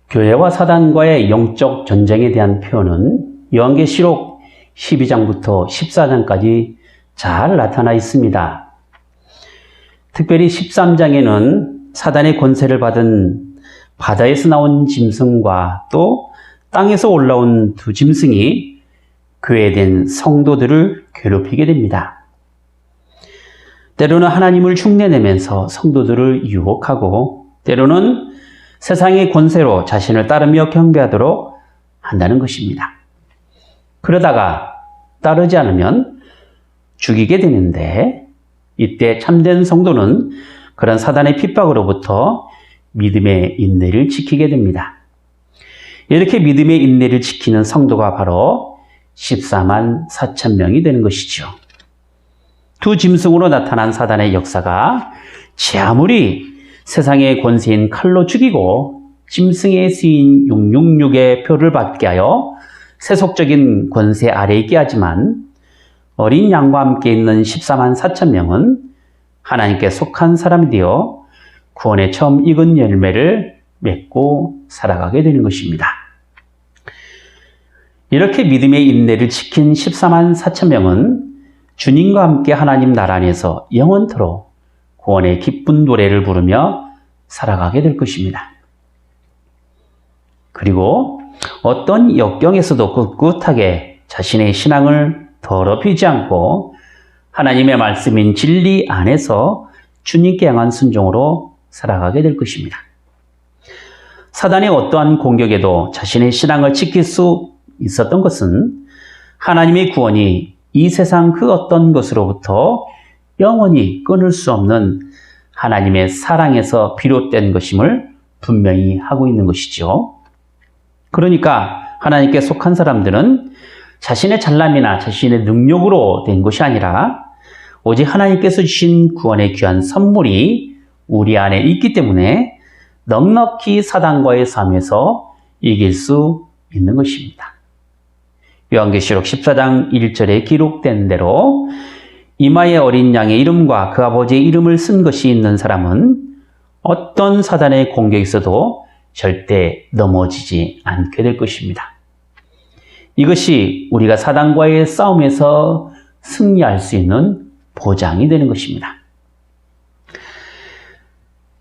교회와 사단과의 영적 전쟁에 대한 표현은 요한계시록 12장부터 14장까지 잘 나타나 있습니다. 특별히 13장에는 사단의 권세를 받은 바다에서 나온 짐승과 또 땅에서 올라온 두 짐승이 교회된 성도들을 괴롭히게 됩니다. 때로는 하나님을 흉내내면서 성도들을 유혹하고 때로는 세상의 권세로 자신을 따르며 경배하도록 한다는 것입니다. 그러다가 따르지 않으면 죽이게 되는데 이때 참된 성도는 그런 사단의 핍박으로부터 믿음의 인내를 지키게 됩니다. 이렇게 믿음의 인내를 지키는 성도가 바로 14만 4천 명이 되는 것이죠. 두 짐승으로 나타난 사단의 역사가 아무리 세상의 권세인 칼로 죽이고 짐승의 수인 666의 표를 받게 하여 세속적인 권세 아래에 있게 하지만 어린 양과 함께 있는 14만 4천 명은 하나님께 속한 사람이 되어 구원의 처음 익은 열매를 맺고 살아가게 되는 것입니다. 이렇게 믿음의 인내를 지킨 14만 4천 명은 주님과 함께 하나님 나라 안에서 영원토록 구원의 기쁜 노래를 부르며 살아가게 될 것입니다. 그리고 어떤 역경에서도 꿋꿋하게 자신의 신앙을 더럽히지 않고 하나님의 말씀인 진리 안에서 주님께 향한 순종으로 살아가게 될 것입니다. 사단의 어떠한 공격에도 자신의 신앙을 지킬 수 있었던 것은 하나님의 구원이 이 세상 그 어떤 것으로부터 영원히 끊을 수 없는 하나님의 사랑에서 비롯된 것임을 분명히 하고 있는 것이죠. 그러니까 하나님께 속한 사람들은 자신의 잘남이나 자신의 능력으로 된 것이 아니라 오직 하나님께서 주신 구원의 귀한 선물이 우리 안에 있기 때문에 넉넉히 사단과의 싸움에서 이길 수 있는 것입니다. 요한계시록 14장 1절에 기록된 대로 이마에 어린 양의 이름과 그 아버지의 이름을 쓴 것이 있는 사람은 어떤 사단의 공격이 있어도 절대 넘어지지 않게 될 것입니다. 이것이 우리가 사단과의 싸움에서 승리할 수 있는 보장이 되는 것입니다.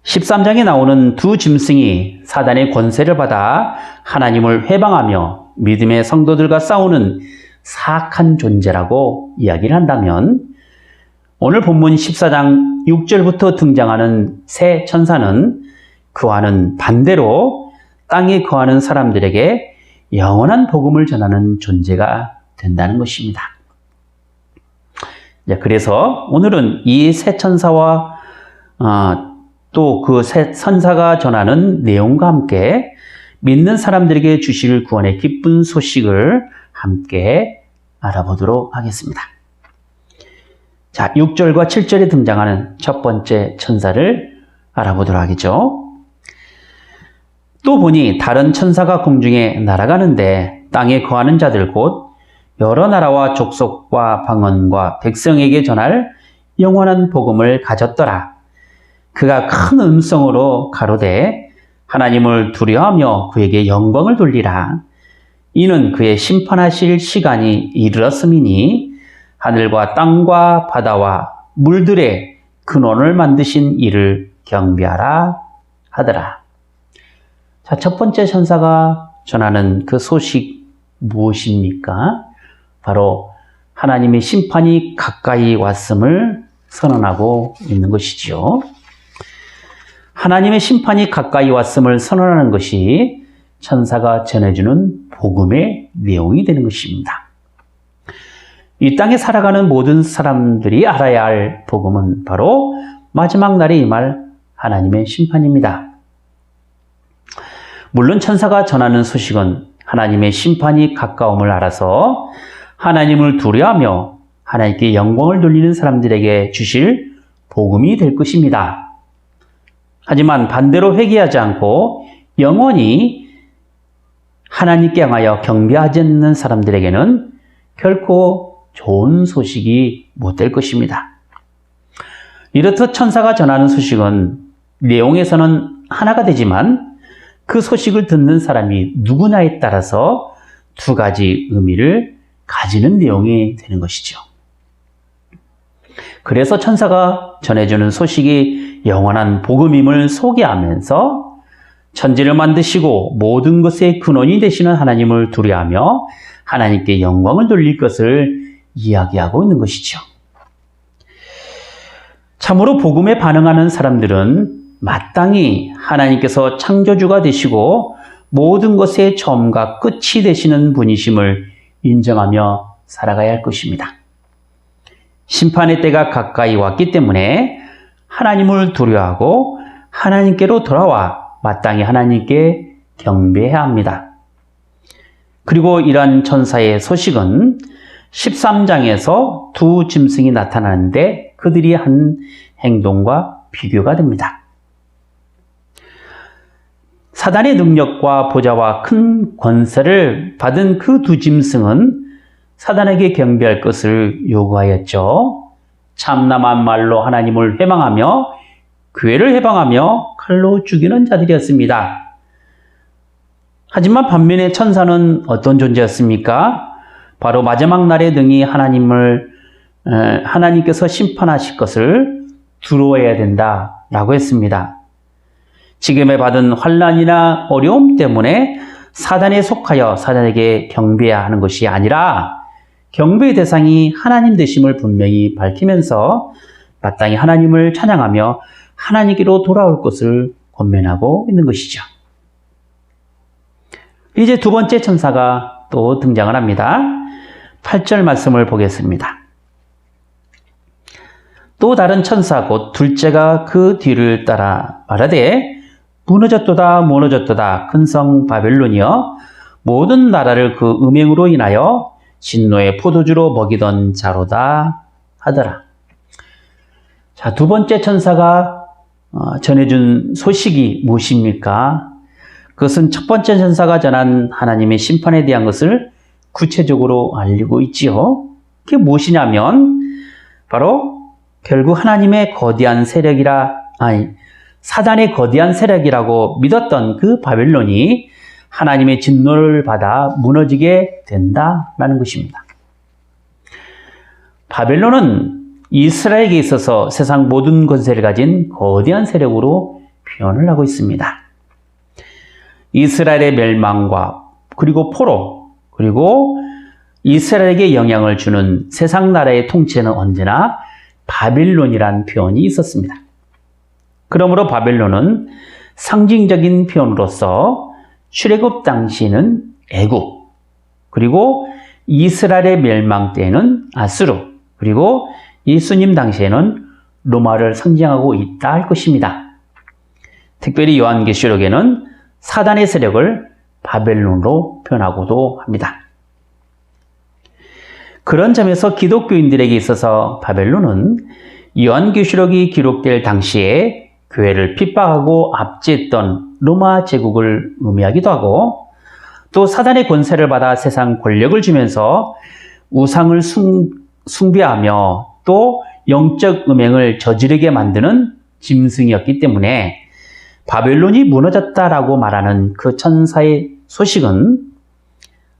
13장에 나오는 두 짐승이 사단의 권세를 받아 하나님을 회방하며 믿음의 성도들과 싸우는 사악한 존재라고 이야기를 한다면 오늘 본문 14장 6절부터 등장하는 새 천사는 그와는 반대로 땅에 거하는 사람들에게 영원한 복음을 전하는 존재가 된다는 것입니다. 그래서 오늘은 이 새 천사와 또 그 새 천사가 전하는 내용과 함께 믿는 사람들에게 주실 구원의 기쁜 소식을 함께 알아보도록 하겠습니다. 자, 6절과 7절에 등장하는 첫 번째 천사를 알아보도록 하겠죠. 또 보니 다른 천사가 공중에 날아가는데 땅에 거하는 자들 곧 여러 나라와 족속과 방언과 백성에게 전할 영원한 복음을 가졌더라. 그가 큰 음성으로 가로되 하나님을 두려워하며 그에게 영광을 돌리라. 이는 그의 심판하실 시간이 이르렀음이니 하늘과 땅과 바다와 물들의 근원을 만드신 이를 경배하라 하더라. 자, 첫 번째 천사가 전하는 그 소식 무엇입니까? 바로 하나님의 심판이 가까이 왔음을 선언하고 있는 것이지요. 하나님의 심판이 가까이 왔음을 선언하는 것이 천사가 전해주는 복음의 내용이 되는 것입니다. 이 땅에 살아가는 모든 사람들이 알아야 할 복음은 바로 마지막 날에 임할 하나님의 심판입니다. 물론 천사가 전하는 소식은 하나님의 심판이 가까움을 알아서 하나님을 두려워하며 하나님께 영광을 돌리는 사람들에게 주실 복음이 될 것입니다. 하지만 반대로 회개하지 않고 영원히 하나님께 향하여 경배하지 않는 사람들에게는 결코 좋은 소식이 못 될 것입니다. 이렇듯 천사가 전하는 소식은 내용에서는 하나가 되지만 그 소식을 듣는 사람이 누구냐에 따라서 두 가지 의미를 가지는 내용이 되는 것이죠. 그래서 천사가 전해주는 소식이 영원한 복음임을 소개하면서 천지를 만드시고 모든 것의 근원이 되시는 하나님을 두려워하며 하나님께 영광을 돌릴 것을 이야기하고 있는 것이죠. 참으로 복음에 반응하는 사람들은 마땅히 하나님께서 창조주가 되시고 모든 것의 처음과 끝이 되시는 분이심을 인정하며 살아가야 할 것입니다. 심판의 때가 가까이 왔기 때문에 하나님을 두려워하고 하나님께로 돌아와 마땅히 하나님께 경배해야 합니다. 그리고 이러한 천사의 소식은 13장에서 두 짐승이 나타나는데 그들이 한 행동과 비교가 됩니다. 사단의 능력과 보좌와 큰 권세를 받은 그 두 짐승은 사단에게 경배할 것을 요구하였죠. 참남한 말로 하나님을 회방하며 교회를 해방하며 칼로 죽이는 자들이었습니다. 하지만 반면에 천사는 어떤 존재였습니까? 바로 마지막 날에 능히 하나님께서 심판하실 것을 두려워해야 된다라고 했습니다. 지금에 받은 환난이나 어려움 때문에 사단에 속하여 사단에게 경배해야 하는 것이 아니라 경배의 대상이 하나님 되심을 분명히 밝히면서 마땅히 하나님을 찬양하며 하나님께로 돌아올 것을 권면하고 있는 것이죠. 이제 두 번째 천사가 또 등장을 합니다. 8절 말씀을 보겠습니다. 또 다른 천사 곧 둘째가 그 뒤를 따라 말하되 무너졌도다 무너졌도다 큰 성 바벨론이여 모든 나라를 그 음행으로 인하여 진노의 포도주로 먹이던 자로다 하더라. 자, 두 번째 천사가 전해준 소식이 무엇입니까? 그것은 첫 번째 천사가 전한 하나님의 심판에 대한 것을 구체적으로 알리고 있지요. 그게 무엇이냐면 바로 결국 하나님의 거대한 사단의 거대한 세력이라고 믿었던 그 바벨론이 하나님의 진노를 받아 무너지게 된다라는 것입니다. 바벨론은 이스라엘에게 있어서 세상 모든 권세를 가진 거대한 세력으로 표현을 하고 있습니다. 이스라엘의 멸망과 그리고 포로 그리고 이스라엘에게 영향을 주는 세상 나라의 통치에는 언제나 바벨론이란 표현이 있었습니다. 그러므로 바벨론은 상징적인 표현으로서 출애굽 당시에는 애굽, 그리고 이스라엘의 멸망 때에는 아수르, 그리고 예수님 당시에는 로마를 상징하고 있다 할 것입니다. 특별히 요한계시록에는 사단의 세력을 바벨론으로 표현하고도 합니다. 그런 점에서 기독교인들에게 있어서 바벨론은 요한계시록이 기록될 당시에 교회를 핍박하고 압제했던 로마 제국을 의미하기도 하고 또 사단의 권세를 받아 세상 권력을 주면서 우상을 숭배하며 또 영적 음행을 저지르게 만드는 짐승이었기 때문에 바벨론이 무너졌다라고 말하는 그 천사의 소식은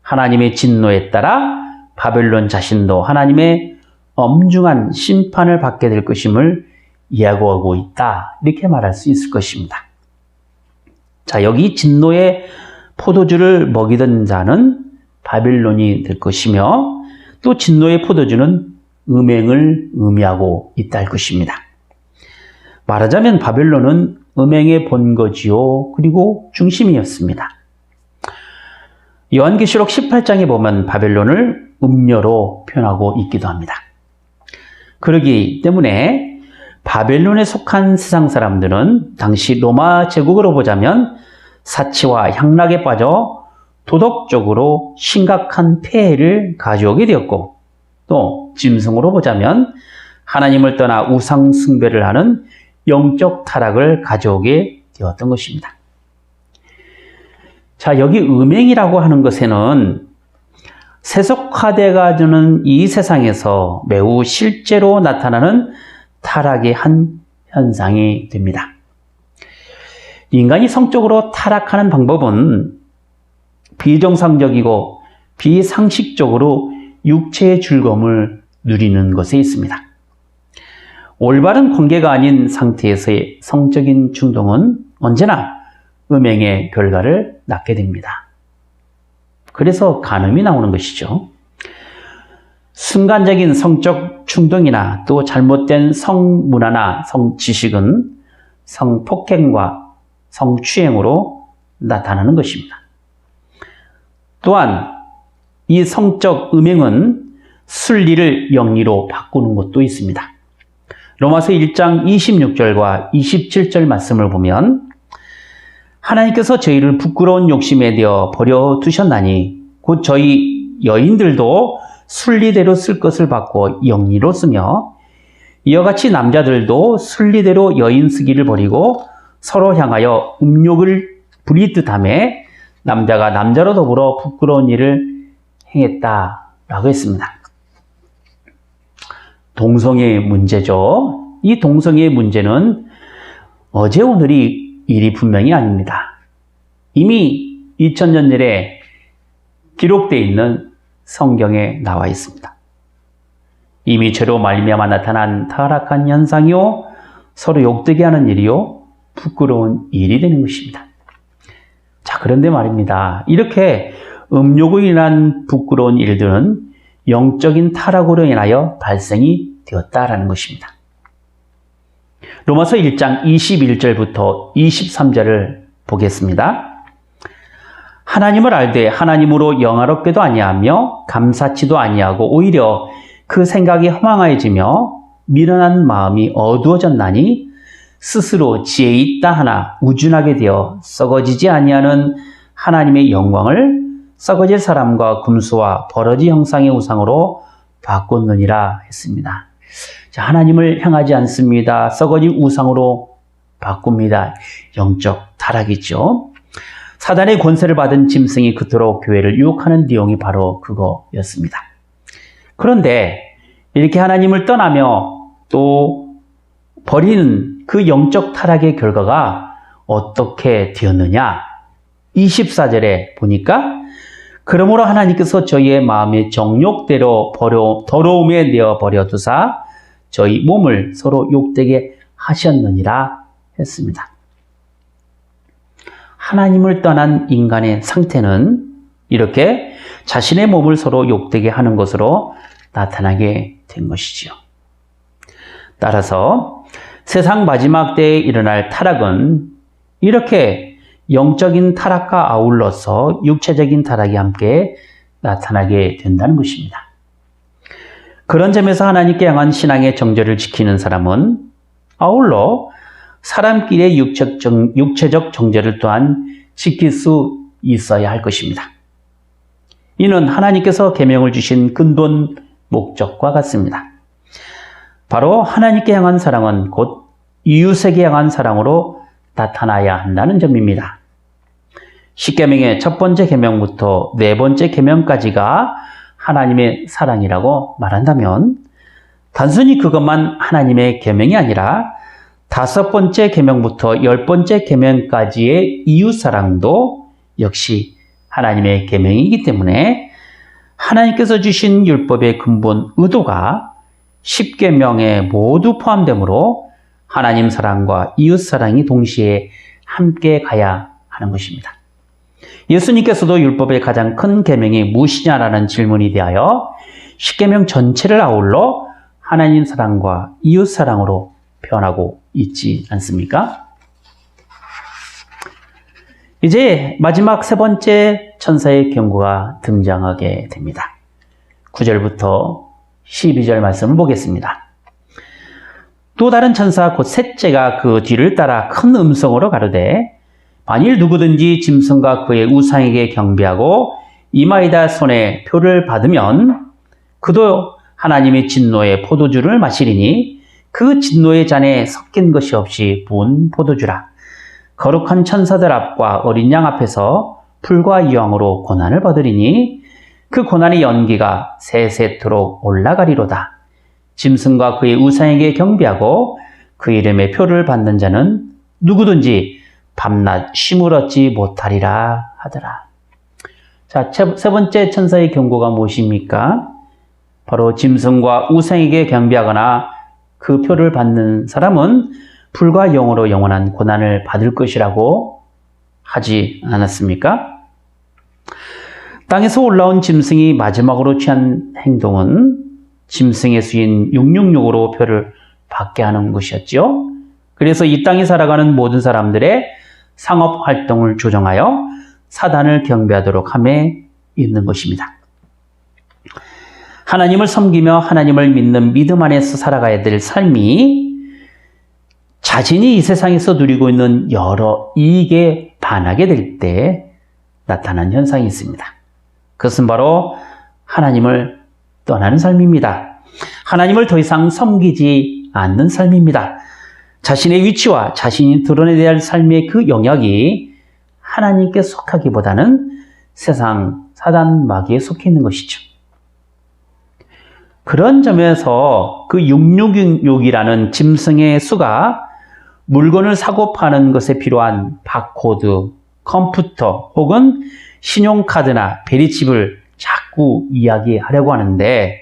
하나님의 진노에 따라 바벨론 자신도 하나님의 엄중한 심판을 받게 될 것임을 이야기하고 있다. 이렇게 말할 수 있을 것입니다. 자, 여기 진노의 포도주를 먹이던 자는 바벨론이 될 것이며 또 진노의 포도주는 음행을 의미하고 있다 할 것입니다. 말하자면 바벨론은 음행의 본거지요. 그리고 중심이었습니다. 요한계시록 18장에 보면 바벨론을 음녀로 표현하고 있기도 합니다. 그러기 때문에 바벨론에 속한 세상 사람들은 당시 로마 제국으로 보자면 사치와 향락에 빠져 도덕적으로 심각한 폐해를 가져오게 되었고 또 짐승으로 보자면 하나님을 떠나 우상 숭배를 하는 영적 타락을 가져오게 되었던 것입니다. 자, 여기 음행이라고 하는 것에는 세속화되어 주는 이 세상에서 매우 실제로 나타나는 타락의 한 현상이 됩니다. 인간이 성적으로 타락하는 방법은 비정상적이고 비상식적으로 육체의 즐거움을 누리는 것에 있습니다. 올바른 관계가 아닌 상태에서의 성적인 충동은 언제나 음행의 결과를 낳게 됩니다. 그래서 간음이 나오는 것이죠. 순간적인 성적 충동이나 또 잘못된 성문화나 성지식은 성폭행과 성추행으로 나타나는 것입니다. 또한 이 성적 음행은 순리를 영리로 바꾸는 것도 있습니다. 로마서 1장 26절과 27절 말씀을 보면 하나님께서 저희를 부끄러운 욕심에 대어 버려두셨나니 곧 저희 여인들도 순리대로 쓸 것을 받고 영리로 쓰며 이와 같이 남자들도 순리대로 여인 쓰기를 버리고 서로 향하여 음욕을 부리듯 하며 남자가 남자로 더불어 부끄러운 일을 행했다라고 했습니다. 동성애의 문제죠. 이 동성애의 문제는 어제 오늘이 일이 분명히 아닙니다. 이미 2000년 전에 기록되어 있는 성경에 나와 있습니다. 이미 죄로 말미암아 나타난 타락한 현상이요 서로 욕되게 하는 일이요 부끄러운 일이 되는 것입니다. 자, 그런데 말입니다. 이렇게 음욕으로 인한 부끄러운 일들은 영적인 타락으로 인하여 발생이 되었다라는 것입니다. 로마서 1장 21절부터 23절을 보겠습니다. 하나님을 알되 하나님으로 영화롭게도 아니하며 감사치도 아니하고 오히려 그 생각이 허망해지며 미련한 마음이 어두워졌나니 스스로 지혜 있다 하나 우준하게 되어 썩어지지 아니하는 하나님의 영광을 썩어질 사람과 금수와 버러지 형상의 우상으로 바꿨느니라 했습니다. 자, 하나님을 향하지 않습니다. 썩어진 우상으로 바꿉니다. 영적 타락이죠. 사단의 권세를 받은 짐승이 그토록 교회를 유혹하는 내용이 바로 그거였습니다. 그런데 이렇게 하나님을 떠나며 또 버리는 그 영적 타락의 결과가 어떻게 되었느냐? 24절에 보니까 그러므로 하나님께서 저희의 마음의 정욕대로 더러움에 내어 버려두사 저희 몸을 서로 욕되게 하셨느니라 했습니다. 하나님을 떠난 인간의 상태는 이렇게 자신의 몸을 서로 욕되게 하는 것으로 나타나게 된 것이지요. 따라서 세상 마지막 때에 일어날 타락은 이렇게 영적인 타락과 아울러서 육체적인 타락이 함께 나타나게 된다는 것입니다. 그런 점에서 하나님께 향한 신앙의 정절을 지키는 사람은 아울러 사람끼리의 육체적 정절을 또한 지킬 수 있어야 할 것입니다. 이는 하나님께서 계명을 주신 근본 목적과 같습니다. 바로 하나님께 향한 사랑은 곧 이웃에게 향한 사랑으로 나타나야 한다는 점입니다. 십계명의 첫 번째 계명부터 네 번째 계명까지가 하나님의 사랑이라고 말한다면 단순히 그것만 하나님의 계명이 아니라 다섯 번째 계명부터 열 번째 계명까지의 이웃 사랑도 역시 하나님의 계명이기 때문에 하나님께서 주신 율법의 근본 의도가 십계명에 모두 포함되므로 하나님 사랑과 이웃 사랑이 동시에 함께 가야 하는 것입니다. 예수님께서도 율법의 가장 큰 계명이 무엇이냐라는 질문이 대하여 십계명 전체를 아울러 하나님 사랑과 이웃 사랑으로 표현하고 있지 않습니까? 이제 마지막 세 번째 천사의 경고가 등장하게 됩니다. 9절부터 12절 말씀을 보겠습니다. 또 다른 천사 곧 셋째가 그 뒤를 따라 큰 음성으로 가르되 만일 누구든지 짐승과 그의 우상에게 경배하고 이마에다 손에 표를 받으면 그도 하나님의 진노의 포도주를 마시리니 그 진노의 잔에 섞인 것이 없이 부은 포도주라. 거룩한 천사들 앞과 어린 양 앞에서 불과 유황으로 고난을 받으리니 그 고난의 연기가 세세토록 올라가리로다. 짐승과 그의 우상에게 경배하고 그 이름의 표를 받는 자는 누구든지 밤낮 쉼을 얻지 못하리라 하더라. 자, 세 번째 천사의 경고가 무엇입니까? 바로 짐승과 우상에게 경배하거나 그 표를 받는 사람은 불과 영으로 영원한 고난을 받을 것이라고 하지 않았습니까? 땅에서 올라온 짐승이 마지막으로 취한 행동은 짐승의 수인 666으로 표를 받게 하는 것이었죠. 그래서 이 땅에 살아가는 모든 사람들의 상업 활동을 조정하여 사단을 경배하도록 함에 있는 것입니다. 하나님을 섬기며 하나님을 믿는 믿음 안에서 살아가야 될 삶이 자신이 이 세상에서 누리고 있는 여러 이익에 반하게 될 때 나타난 현상이 있습니다. 그것은 바로 하나님을 떠나는 삶입니다. 하나님을 더 이상 섬기지 않는 삶입니다. 자신의 위치와 자신이 드러내야 할 삶의 그 영역이 하나님께 속하기보다는 세상, 사단, 마귀에 속해 있는 것이죠. 그런 점에서 그 666이라는 짐승의 수가 물건을 사고 파는 것에 필요한 바코드, 컴퓨터 혹은 신용카드나 베리칩을 자꾸 이야기하려고 하는데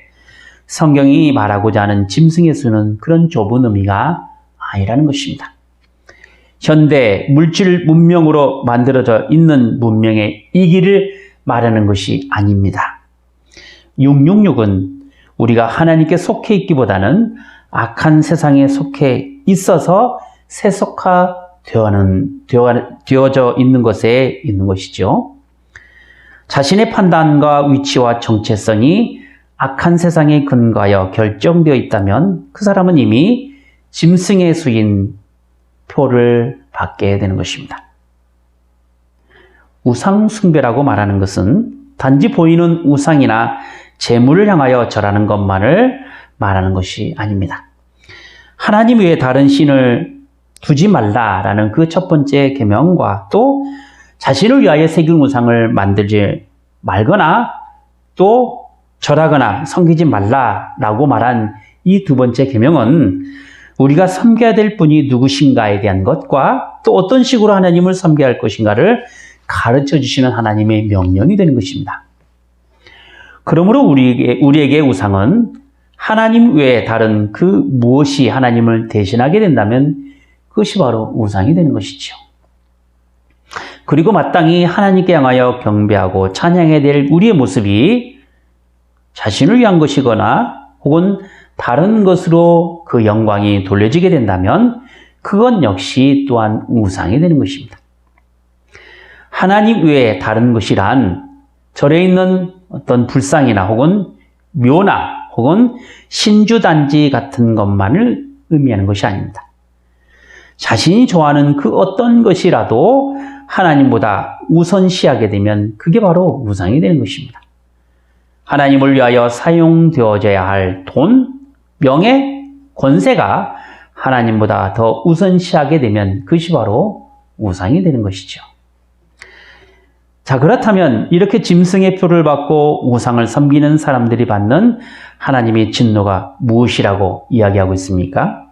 성경이 말하고자 하는 짐승의 수는 그런 좁은 의미가 아니라는 것입니다. 현대 물질 문명으로 만들어져 있는 문명의 이기를 말하는 것이 아닙니다. 666은 우리가 하나님께 속해 있기보다는 악한 세상에 속해 있어서 세속화되어져 있는 것에 있는 것이죠. 자신의 판단과 위치와 정체성이 악한 세상에 근거하여 결정되어 있다면 그 사람은 이미 짐승의 수인 표를 받게 되는 것입니다. 우상 숭배라고 말하는 것은 단지 보이는 우상이나 재물을 향하여 절하는 것만을 말하는 것이 아닙니다. 하나님 외에 다른 신을 두지 말라라는 그 첫 번째 계명과 또 자신을 위하여 새긴 우상을 만들지 말거나 또 절하거나 섬기지 말라라고 말한 이 두 번째 계명은 우리가 섬겨야 될 분이 누구신가에 대한 것과 또 어떤 식으로 하나님을 섬겨야 할 것인가를 가르쳐 주시는 하나님의 명령이 되는 것입니다. 그러므로 우리에게 우상은 하나님 외에 다른 그 무엇이 하나님을 대신하게 된다면 그것이 바로 우상이 되는 것이죠. 그리고 마땅히 하나님께 향하여 경배하고 찬양해야 될 우리의 모습이 자신을 위한 것이거나 혹은 다른 것으로 그 영광이 돌려지게 된다면 그건 역시 또한 우상이 되는 것입니다. 하나님 외에 다른 것이란 절에 있는 어떤 불상이나 혹은 묘나 혹은 신주단지 같은 것만을 의미하는 것이 아닙니다. 자신이 좋아하는 그 어떤 것이라도 하나님보다 우선시하게 되면 그게 바로 우상이 되는 것입니다. 하나님을 위하여 사용되어져야 할 돈, 명예, 권세가 하나님보다 더 우선시하게 되면 그것이 바로 우상이 되는 것이죠. 자, 그렇다면 이렇게 짐승의 표를 받고 우상을 섬기는 사람들이 받는 하나님의 진노가 무엇이라고 이야기하고 있습니까?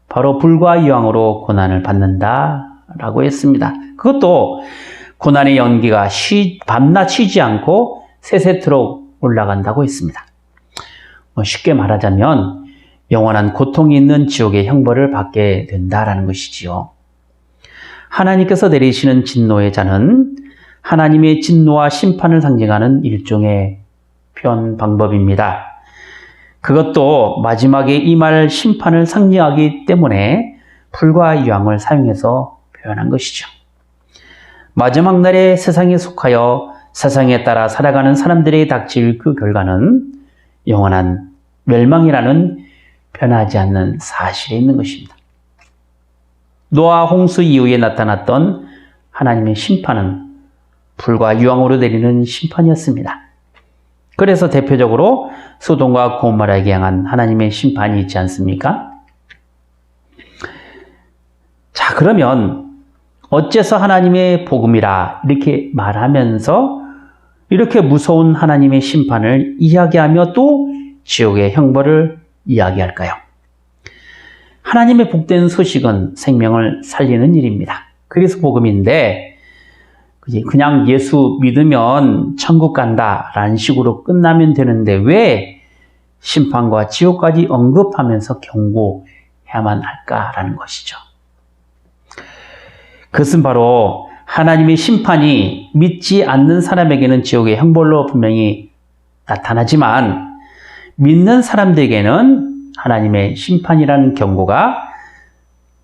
바로 불과 유황으로 고난을 받는다라고 했습니다. 그것도 고난의 연기가 밤낮 쉬지 않고 세세토록 올라간다고 했습니다. 쉽게 말하자면 영원한 고통이 있는 지옥의 형벌을 받게 된다라는 것이지요. 하나님께서 내리시는 진노의 잔은 하나님의 진노와 심판을 상징하는 일종의 표현 방법입니다. 그것도 마지막에 임할 심판을 상징하기 때문에 불과 유황을 사용해서 표현한 것이죠. 마지막 날에 세상에 속하여 세상에 따라 살아가는 사람들에게 닥칠 그 결과는 영원한 멸망이라는 변하지 않는 사실에 있는 것입니다. 노아 홍수 이후에 나타났던 하나님의 심판은 불과 유황으로 내리는 심판이었습니다. 그래서 대표적으로 소돔과 고모라에게 향한 하나님의 심판이 있지 않습니까? 자, 그러면 어째서 하나님의 복음이라 이렇게 말하면서 이렇게 무서운 하나님의 심판을 이야기하며 또 지옥의 형벌을 이야기할까요? 하나님의 복된 소식은 생명을 살리는 일입니다. 그리스도 복음인데 그냥 예수 믿으면 천국 간다라는 식으로 끝나면 되는데 왜 심판과 지옥까지 언급하면서 경고해야만 할까라는 것이죠. 그것은 바로 하나님의 심판이 믿지 않는 사람에게는 지옥의 형벌로 분명히 나타나지만 믿는 사람들에게는 하나님의 심판이라는 경고가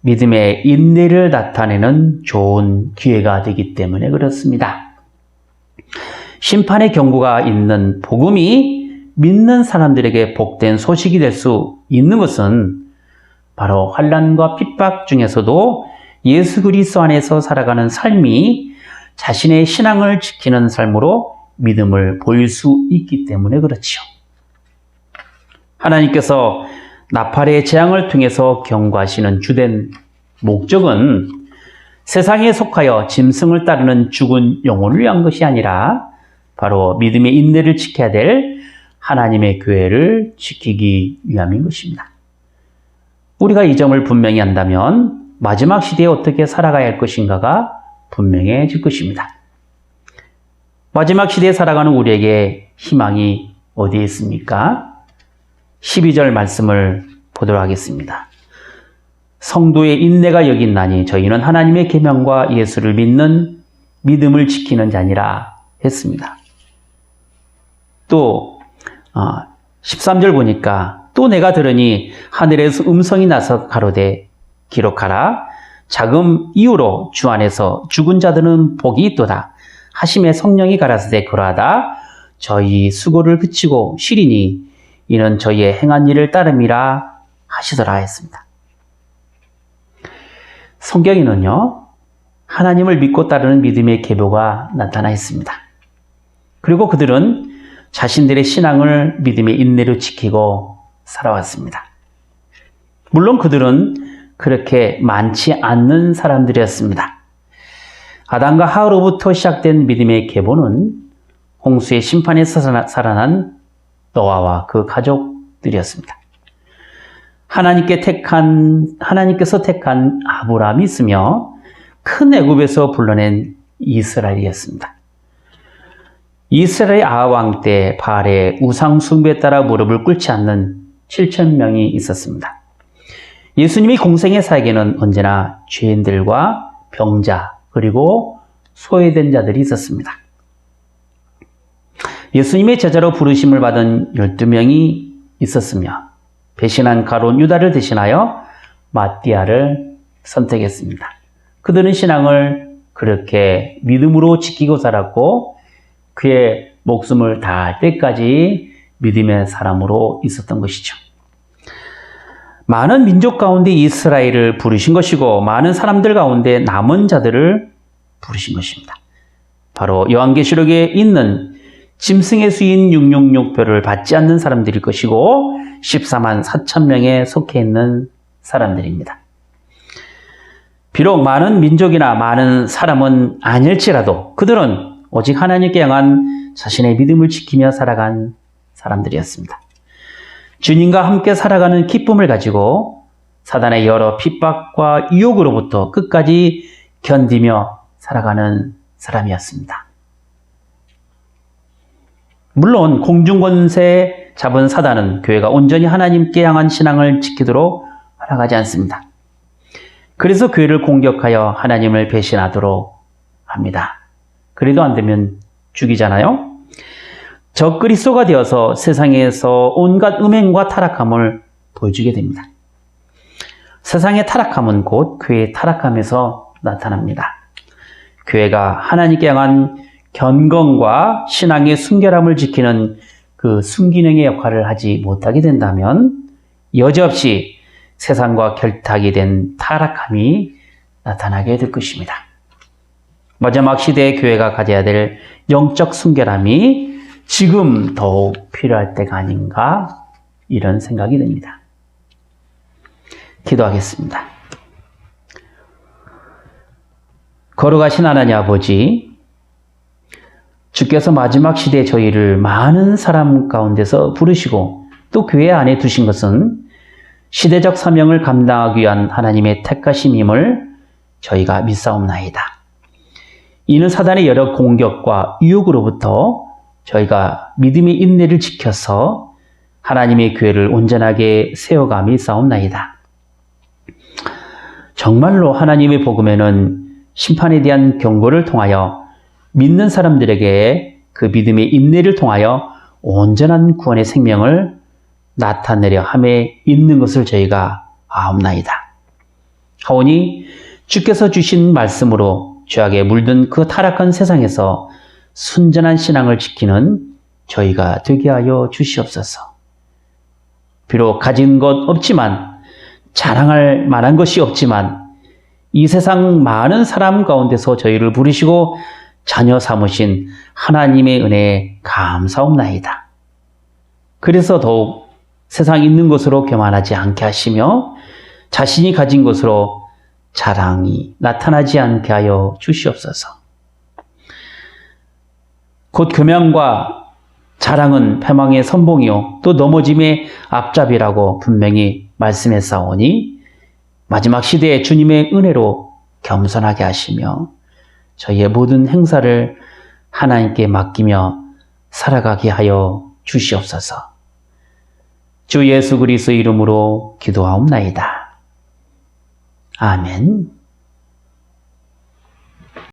믿음의 인내를 나타내는 좋은 기회가 되기 때문에 그렇습니다. 심판의 경고가 있는 복음이 믿는 사람들에게 복된 소식이 될 수 있는 것은 바로 환난과 핍박 중에서도 예수 그리스도 안에서 살아가는 삶이 자신의 신앙을 지키는 삶으로 믿음을 보일 수 있기 때문에 그렇죠. 하나님께서 나팔의 재앙을 통해서 경고하시는 주된 목적은 세상에 속하여 짐승을 따르는 죽은 영혼을 위한 것이 아니라 바로 믿음의 인내를 지켜야 될 하나님의 교회를 지키기 위함인 것입니다. 우리가 이 점을 분명히 한다면 마지막 시대에 어떻게 살아가야 할 것인가가 분명해질 것입니다. 마지막 시대에 살아가는 우리에게 희망이 어디에 있습니까? 12절 말씀을 보도록 하겠습니다. 성도의 인내가 여기 있나니 저희는 하나님의 계명과 예수를 믿는 믿음을 지키는 자니라 했습니다. 또 13절 보니까 또 내가 들으니 하늘에서 음성이 나서 가로되 기록하라. 자금 이후로 주 안에서 죽은 자들은 복이 있도다. 하심에 성령이 가라사대 그러하다. 저희 수고를 그치고 쉬리니 이는 저희의 행한 일을 따름이라 하시더라 했습니다. 성경에는요, 하나님을 믿고 따르는 믿음의 계보가 나타나 있습니다. 그리고 그들은 자신들의 신앙을 믿음의 인내로 지키고 살아왔습니다. 물론 그들은 그렇게 많지 않는 사람들이었습니다. 아담과 하와로부터 시작된 믿음의 계보는 홍수의 심판에서 살아난 노아와 그 가족들이었습니다. 하나님께서 택한 아브라함이 있으며 큰 애굽에서 불러낸 이스라엘이었습니다. 이스라엘 아하왕 때 바알의 우상 숭배에 따라 무릎을 꿇지 않는 7,000명이 있었습니다. 예수님이 공생의 사역에는 언제나 죄인들과 병자 그리고 소외된 자들이 있었습니다. 예수님의 제자로 부르심을 받은 12명이 있었으며 배신한 가룟 유다를 대신하여 마띠아를 선택했습니다. 그들은 신앙을 그렇게 믿음으로 지키고 살았고 그의 목숨을 다할 때까지 믿음의 사람으로 있었던 것이죠. 많은 민족 가운데 이스라엘을 부르신 것이고 많은 사람들 가운데 남은 자들을 부르신 것입니다. 바로 요한계시록에 있는 짐승의 수인 666표를 받지 않는 사람들일 것이고 14만 4천 명에 속해 있는 사람들입니다. 비록 많은 민족이나 많은 사람은 아닐지라도 그들은 오직 하나님께 향한 자신의 믿음을 지키며 살아간 사람들이었습니다. 주님과 함께 살아가는 기쁨을 가지고 사단의 여러 핍박과 유혹으로부터 끝까지 견디며 살아가는 사람이었습니다. 물론 공중권세 잡은 사단은 교회가 온전히 하나님께 향한 신앙을 지키도록 허락하지 않습니다. 그래서 교회를 공격하여 하나님을 배신하도록 합니다. 그래도 안 되면 죽이잖아요. 적그리스도가 되어서 세상에서 온갖 음행과 타락함을 보여주게 됩니다. 세상의 타락함은 곧 교회의 타락함에서 나타납니다. 교회가 하나님께 향한 견건과 신앙의 순결함을 지키는 그 순기능의 역할을 하지 못하게 된다면 여지없이 세상과 결탁이 된 타락함이 나타나게 될 것입니다. 마지막 시대의 교회가 가져야 될 영적 순결함이 지금 더욱 필요할 때가 아닌가 이런 생각이 듭니다. 기도하겠습니다. 걸어가신 하나님 아버지, 주께서 마지막 시대에 저희를 많은 사람 가운데서 부르시고 또 교회 안에 두신 것은 시대적 사명을 감당하기 위한 하나님의 택하심임을 저희가 믿사옵나이다. 이는 사단의 여러 공격과 유혹으로부터 저희가 믿음의 인내를 지켜서 하나님의 교회를 온전하게 세워감이 싸움나이다. 정말로 하나님의 복음에는 심판에 대한 경고를 통하여 믿는 사람들에게 그 믿음의 인내를 통하여 온전한 구원의 생명을 나타내려 함에 있는 것을 저희가 아옵나이다. 하오니 주께서 주신 말씀으로 죄악에 물든 그 타락한 세상에서 순전한 신앙을 지키는 저희가 되게 하여 주시옵소서. 비록 가진 것 없지만, 자랑할 만한 것이 없지만, 이 세상 많은 사람 가운데서 저희를 부르시고 자녀 삼으신 하나님의 은혜에 감사옵나이다. 그래서 더욱 세상 있는 것으로 교만하지 않게 하시며 자신이 가진 것으로 자랑이 나타나지 않게 하여 주시옵소서. 곧 교만과 자랑은 패망의 선봉이요 또 넘어짐의 앞잡이라고 분명히 말씀했사오니 마지막 시대에 주님의 은혜로 겸손하게 하시며 저희의 모든 행사를 하나님께 맡기며 살아가게 하여 주시옵소서. 주 예수 그리스도의 이름으로 기도하옵나이다. 아멘.